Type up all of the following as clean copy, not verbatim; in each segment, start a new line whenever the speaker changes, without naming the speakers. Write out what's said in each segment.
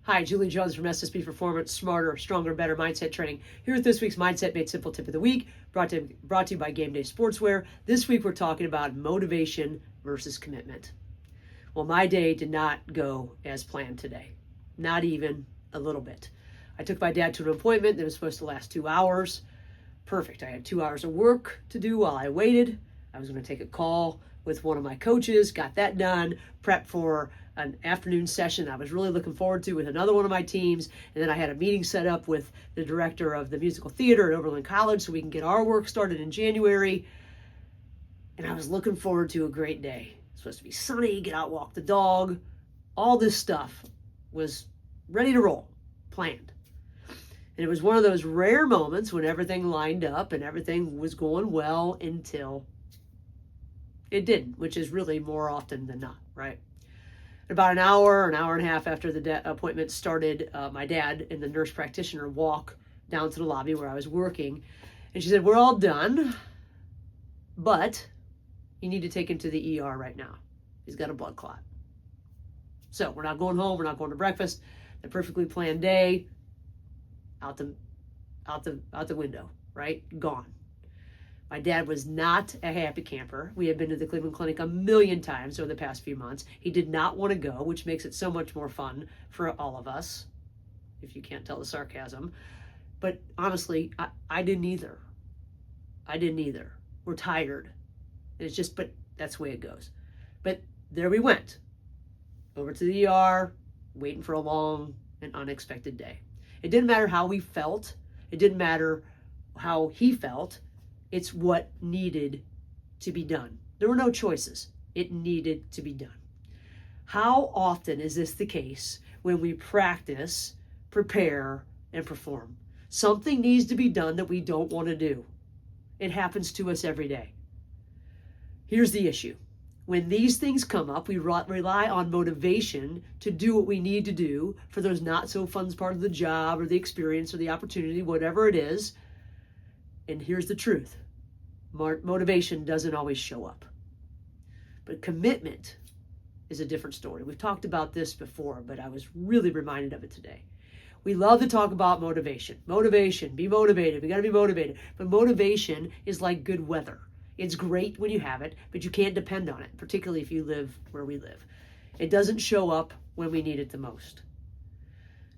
Hi, Julie Jones from SSB Performance, Smarter, Stronger, Better Mindset Training. Here with this week's Mindset Made Simple Tip of the Week, brought to you by Game Day Sportswear. This week we're talking about motivation versus commitment. Well, my day did not go as planned today. Not even a little bit. I took my dad to an appointment that was supposed to last 2 hours. Perfect. I had 2 hours of work to do while I waited. I was going to take a call with one of my coaches, got that done, prepped for an afternoon session I was really looking forward to with another one of my teams. And then I had a meeting set up with the director of the musical theater at Oberlin College so we can get our work started in January. And I was looking forward to a great day. It's supposed to be sunny, get out, walk the dog. All this stuff was ready to roll, planned. And it was one of those rare moments when everything lined up and everything was going well until it didn't, which is really more often than not, right? About an hour and a half after the appointment started, my dad and the nurse practitioner walk down to the lobby where I was working. And she said, "We're all done, but you need to take him to the ER right now. He's got a blood clot." So we're not going home. We're not going to breakfast. The perfectly planned day, out the window, right? Gone. My dad was not a happy camper. We had been to the Cleveland Clinic a million times over the past few months. He did not want to go, which makes it so much more fun for all of us, if you can't tell the sarcasm. But honestly, I didn't either. We're tired. It's just, but that's the way it goes. But there we went. Over to the ER, waiting for a long and unexpected day. It didn't matter how we felt. It didn't matter how he felt. It's what needed to be done. There were no choices. It needed to be done. How often is this the case when we practice, prepare, and perform? Something needs to be done that we don't want to do. It happens to us every day. Here's the issue. When these things come up, we rely on motivation to do what we need to do for those not so fun part of the job or the experience or the opportunity, whatever it is. And here's the truth. Motivation doesn't always show up. But commitment is a different story. We've talked about this before, but I was really reminded of it today. We love to talk about motivation. Motivation, be motivated. We got to be motivated. But motivation is like good weather. It's great when you have it, but you can't depend on it, particularly if you live where we live. It doesn't show up when we need it the most.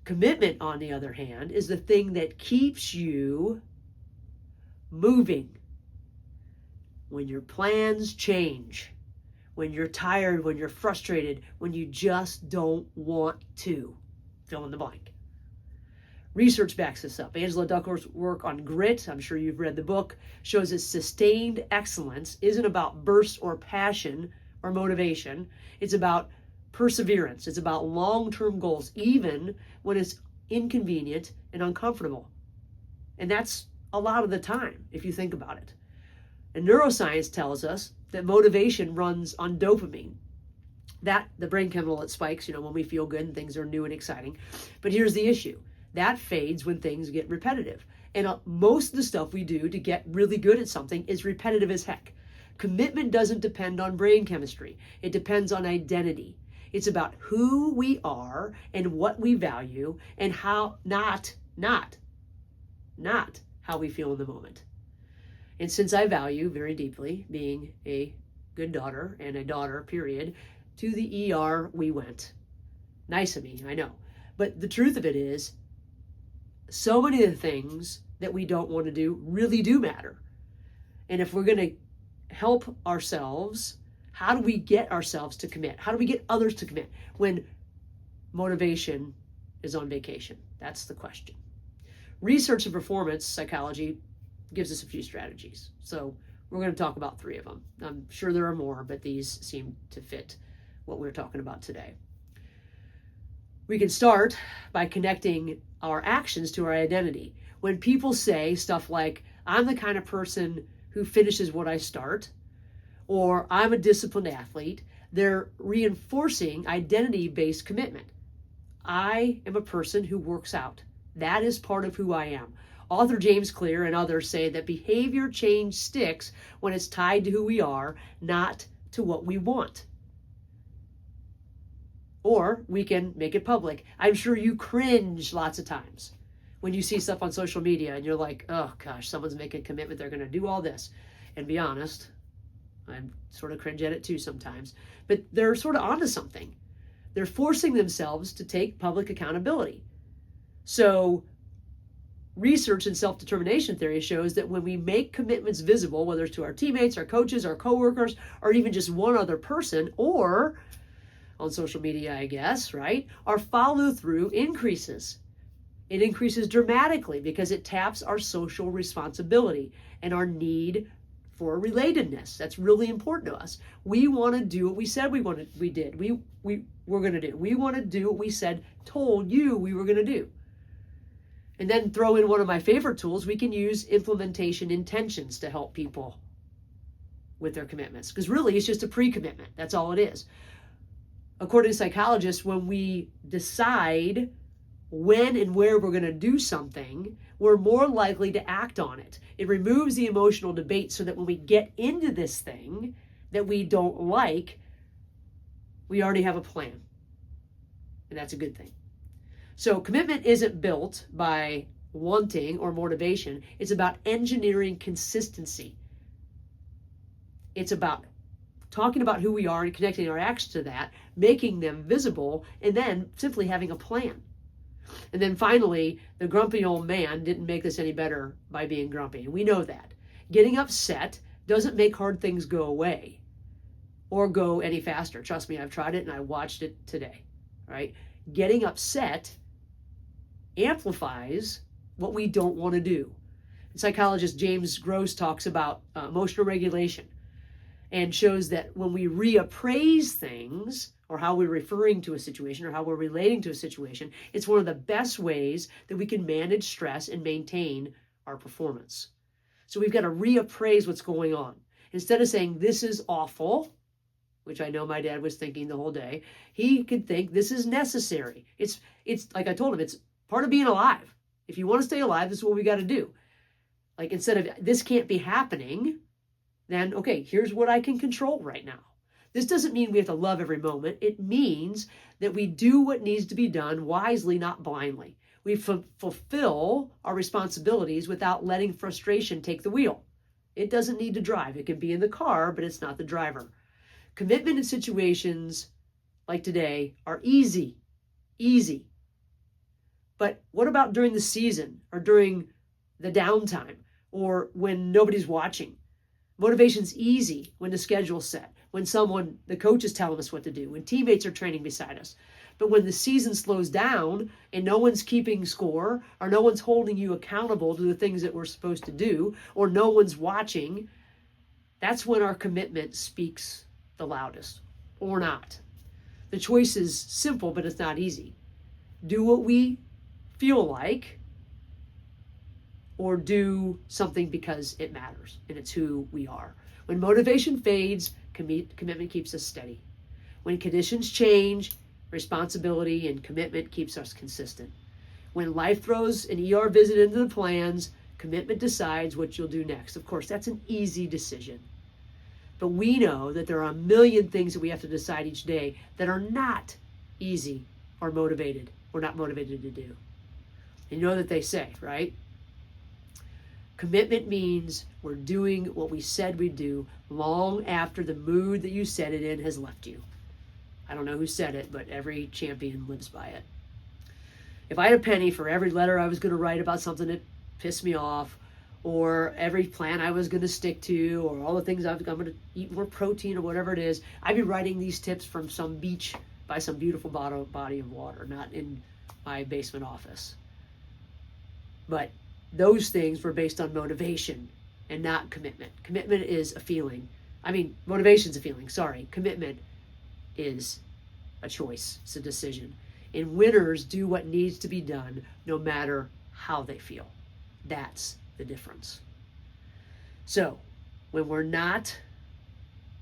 Commitment, on the other hand, is the thing that keeps you moving. When your plans change, when you're tired, when you're frustrated, when you just don't want to, fill in the blank. Research backs this up. Angela Duckworth's work on grit, I'm sure you've read the book, shows that sustained excellence isn't about bursts or passion or motivation. It's about perseverance. It's about long-term goals, even when it's inconvenient and uncomfortable. And that's a lot of the time, if you think about it. And neuroscience tells us that motivation runs on dopamine. That, the brain chemical that spikes, when we feel good and things are new and exciting. But here's the issue. That fades when things get repetitive. And most of the stuff we do to get really good at something is repetitive as heck. Commitment doesn't depend on brain chemistry. It depends on identity. It's about who we are and what we value and how, not how we feel in the moment. And since I value very deeply being a good daughter and a daughter, period, to the ER we went. Nice of me, I know. But the truth of it is, so many of the things that we don't want to do really do matter. And if we're going to help ourselves, how do we get ourselves to commit? How do we get others to commit when motivation is on vacation? That's the question. Research and performance psychology gives us a few strategies. So we're going to talk about 3 of them. I'm sure there are more, but these seem to fit what we're talking about today. We can start by connecting our actions to our identity. When people say stuff like, "I'm the kind of person who finishes what I start," or "I'm a disciplined athlete," they're reinforcing identity-based commitment. I am a person who works out. That is part of who I am. Author James Clear and others say that behavior change sticks when it's tied to who we are, not to what we want. or we can make it public. I'm sure you cringe lots of times when you see stuff on social media and you're like, oh gosh, someone's making a commitment, they're going to do all this. And be honest, I'm sort of cringe at it too sometimes, but they're sort of onto something. They're forcing themselves to take public accountability. So research in self-determination theory shows that when we make commitments visible, whether it's to our teammates, our coaches, our coworkers, or even just one other person, or on social media, I guess, right, our follow-through increases. It increases dramatically because it taps our social responsibility and our need for relatedness. That's really important to us. We want to do what we said we were going to do. We want to do what we said, told you we were going to do. And then throw in one of my favorite tools. We can use implementation intentions to help people with their commitments. Because really, it's just a pre-commitment. That's all it is. According to psychologists, when we decide when and where we're going to do something, we're more likely to act on it. It removes the emotional debate so that when we get into this thing that we don't like, we already have a plan. And that's a good thing. So commitment isn't built by wanting or motivation. It's about engineering consistency. It's about talking about who we are and connecting our actions to that, making them visible, and then simply having a plan. And then finally, the grumpy old man didn't make this any better by being grumpy. And we know that. Getting upset doesn't make hard things go away or go any faster. Trust me, I've tried it and I watched it today, right? Getting upset amplifies what we don't want to do. And psychologist James Gross talks about emotional regulation and shows that when we reappraise things, or how we're referring to a situation, or how we're relating to a situation, it's one of the best ways that we can manage stress and maintain our performance. So we've got to reappraise what's going on. Instead of saying, this is awful, which I know my dad was thinking the whole day, he could think, this is necessary. It's like I told him, it's part of being alive. If you want to stay alive, this is what we got to do. Like instead of, this can't be happening, then, okay, here's what I can control right now. This doesn't mean we have to love every moment. It means that we do what needs to be done wisely, not blindly. We fulfill our responsibilities without letting frustration take the wheel. It doesn't need to drive. It can be in the car, but it's not the driver. Commitment in situations like today are easy. But what about during the season or during the downtime or when nobody's watching? Motivation's easy when the schedule's set, when the coach is telling us what to do, when teammates are training beside us. But when the season slows down and no one's keeping score or no one's holding you accountable to the things that we're supposed to do or no one's watching, that's when our commitment speaks the loudest or not. The choice is simple, but it's not easy. Do what we feel like, or do something because it matters and it's who we are. When motivation fades, commitment keeps us steady. When conditions change, responsibility and commitment keeps us consistent. When life throws an ER visit into the plans, commitment decides what you'll do next. Of course, that's an easy decision. But we know that there are a million things that we have to decide each day that are not easy or motivated. We're not motivated to do. And you know that they say, right? Commitment means we're doing what we said we'd do long after the mood that you said it in has left you. I don't know who said it, but every champion lives by it. If I had a penny for every letter I was going to write about something that pissed me off, or every plan I was going to stick to, or all the things I'm going to eat more protein or whatever it is, I'd be writing these tips from some beach by some beautiful body of water, not in my basement office. But those things were based on motivation and not commitment. Commitment is a feeling. Motivation's a feeling, sorry. Commitment is a choice. It's a decision. And winners do what needs to be done no matter how they feel. That's the difference. So, when we're not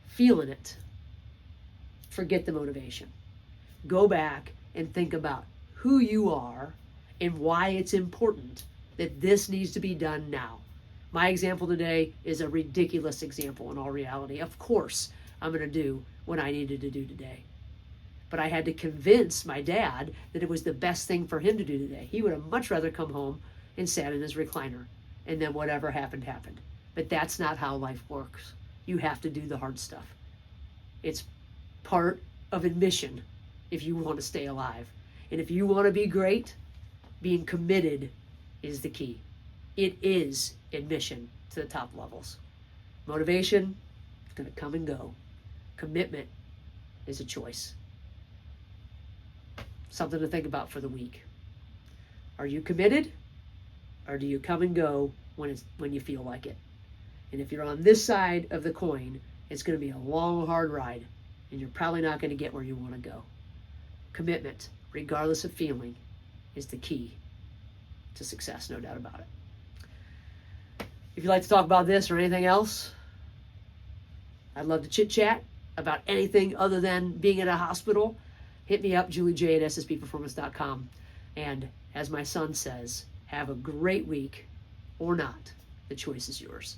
feeling it, forget the motivation. Go back and think about who you are and why it's important that this needs to be done now. My example today is a ridiculous example in all reality. Of course, I'm going to do what I needed to do today. But I had to convince my dad that it was the best thing for him to do today. He would have much rather come home and sat in his recliner, and then whatever happened, happened. But that's not how life works. You have to do the hard stuff. It's part of admission if you want to stay alive. And if you want to be great, being committed is the key. It is admission to the top levels. Motivation is going to come and go. Commitment is a choice. Something to think about for the week. Are you committed, or do you come and go when you feel like it? And if you're on this side of the coin, it's going to be a long, hard ride, and you're probably not going to get where you want to go. Commitment, regardless of feeling, is the key to success, no doubt about it. If you'd like to talk about this or anything else, I'd love to chit-chat about anything other than being at a hospital. Hit me up, JulieJ at ssbperformance.com. And as my son says, have a great week or not. The choice is yours.